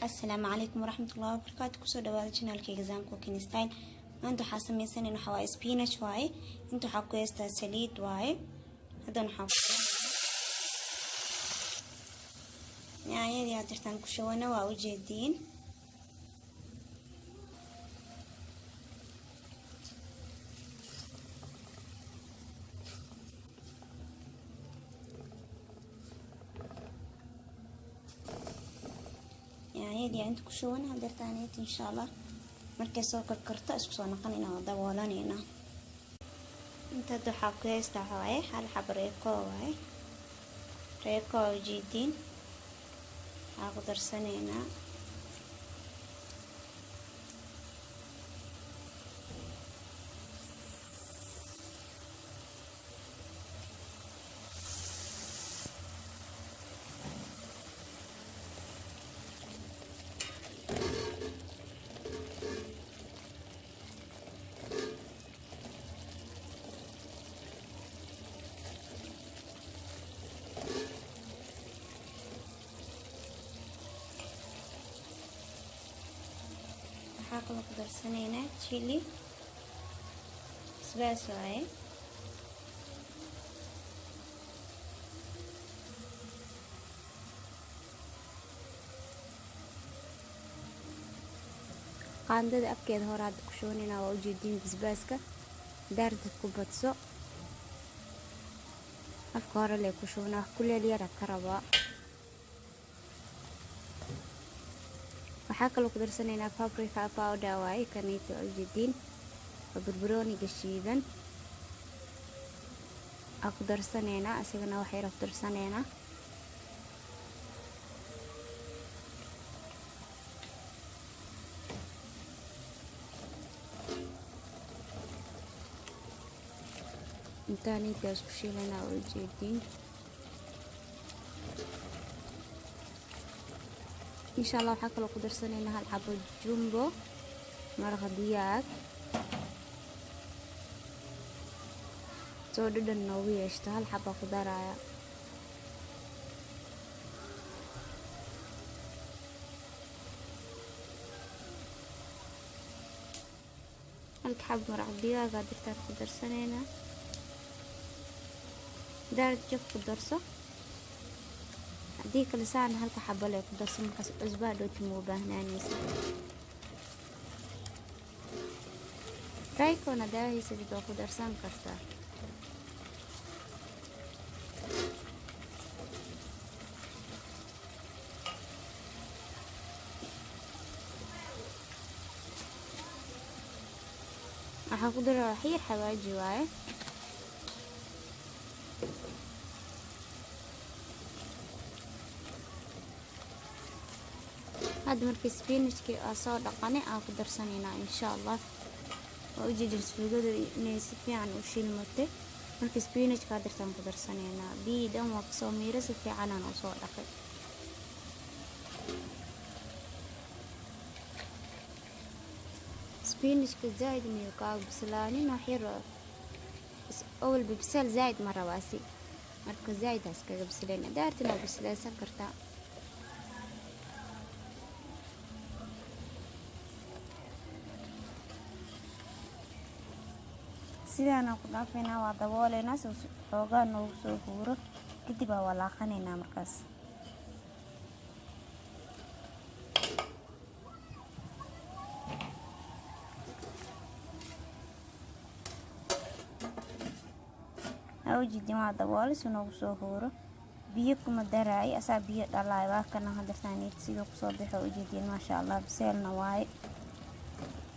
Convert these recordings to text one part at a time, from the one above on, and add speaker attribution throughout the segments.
Speaker 1: السلام عليكم ورحمة الله وبركاته. كسو دواد channelkayga Zam Cooking Style. maanta waxaa sameysanaynaa waxa waaye spinach waaye. inta waxaa ku haystaa saliid waaye. hadan waxaa yaanyadii aad jirtaan ku shawana waa u jeediin. yaanyadii inta ku shawana hadirtaan insha Allah markay soo karkarto isku soo noqonayna daboolanayna. inta waxaa ku haystaa waaye hal xab reeko waaye. reeko jeediin waxaa ku darsanaynaa waxaa kaloo ku darsanaynaa chili basbaas waaye. qaandada afkeeda hore hadda ku shubanayna waa u jeediin basbaaska daartad ku badso afka hore lee ku shubana wax kuleel yar ka rabaa. waxaa kaloo ku darsanaynaa paprika powder waaye kanayto u jeediin waa barbarooniga shiidan aan ku darsanaynaa asagana wax yar ku darsanaynaa. intaan intaas ku shiilanaa u jeediin. insha Allah waxaa kaloo ku darsanaynaa hal xabo jumbo maraq digaag soo dhadhan noogu yeeshto hal xabo ku daraya. hal xabo maraq digaag aad dirtaan ku darsanaynaa. daar jab ku darso haddii kale saan halka xabo lee ku darso markaas cusbo dhooti ma u baahnaanaysa. raykona daahaysa dib ku darsan kartaa. waxaa ku daraa wax yar xawaaji waaye. hadda markii spinachki aan soo dhaqanay aan ku darsanaynaa insha Allah. waa u jeedin suugada inay si fiican u shiilmatay. markii spinachka dirtaan ku darsanaynaa biyo dhan waa ka soo miira si fiican aan u soo dhaqay. spinachka zaid ma ka bislaanin wax yar awal bisal zaid ma rawaasi marka zaid askaga bislaan daartina bislaasan kartaa. sidaan ku dhaafayna waa dabooleena soo xoogaa noogu soo huuro kadib waa walaaqanaynaa markaas. awjidin waa daboole soo noogu soo huuro biyo kuma daraay asaa biyo dhalaay waa kana hadartaanid sidoo ku soo baxo ujeedin maasha Allah biseelna waaye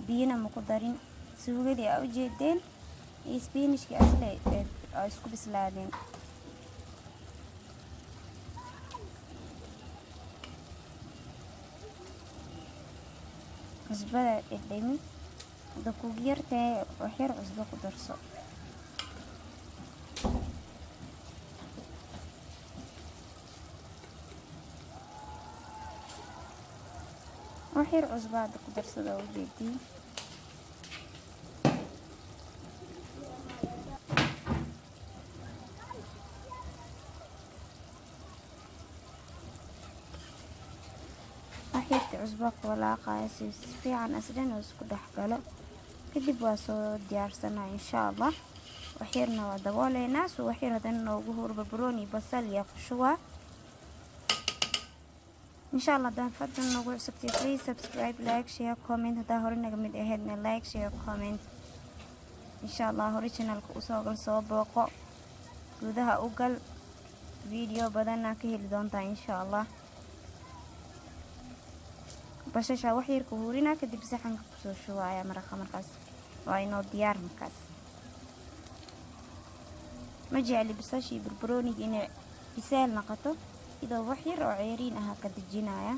Speaker 1: biyana ma ku darin suugadii aa ujeedeen spinachki asle ay isku bislaadeen. cusbada dhedhemi hada kugu yartahay wax yar cusbo ku darso. wax yar cusbo hada ku darsada u jeediin. cusbo ku walaaqaya si fiican aslan oo isku dhaxgalo kadib waa soo diyaarsanaa insha Allah waxyarna waa dabooleynaa soo waxyar hadan noogu hor barbarooni basal iyo qushuwa insha Allah dan fadlan nagu cusubtay please subscribe like share comment hada hore naga mid aheedna like share comment insha Allah hore channelka u soo booqo gudaha u gal video badan ka heli doontaa insha Allah basasha waxyar ku hurina kadib saxanka ku soo shuwaaya markaas waa inoo diyaar markaas ma jecli basasha barbarooni inay biseel noqoto idoo waxyar oo ceeriin ah ka dejinaya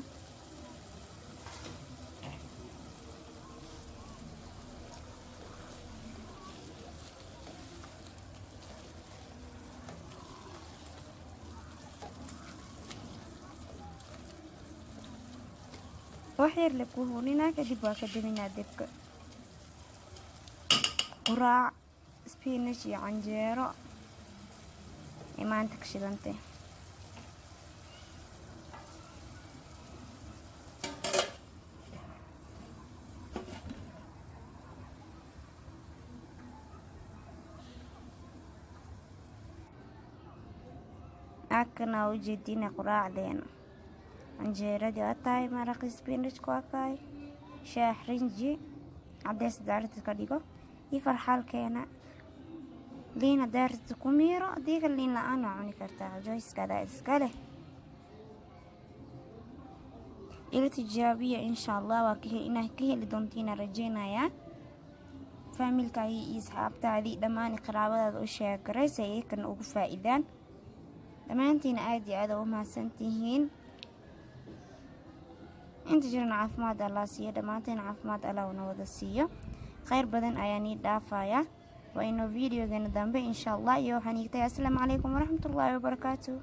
Speaker 1: waxyar la ku hurina kadib waa ka deminaa dabka quraac spinach iyo canjeero maanta ka shidantay akana ujeedina quraacdeena canjeeradii waa tahay maraq spinach ku akaay shaah rinji cadays daarta ka dhigo iyo farxalkeena liina daarta ku miiro adiga liin la'aan waa cuni kartaa joyskada iska leh ila tijaabiya insha Allah waa inaa ka heli doontiin rajeynaya familka iyo asxaabtaadii dhammaan qaraabadaada u sheegay si ay kan ugu faa'iidaan dhammaantiin aad iyo aad u mahadsantihiin inta jirna caafimaad Allah siiyo dhammaantiin caafimaad Allah una wada siiyo khayr badan ayaan ii dhaafaya waa inoo videogeena dambe insha Allah iyo waxaan igtay assalaamu calaykum waraxmatullaahi wabarakaatuh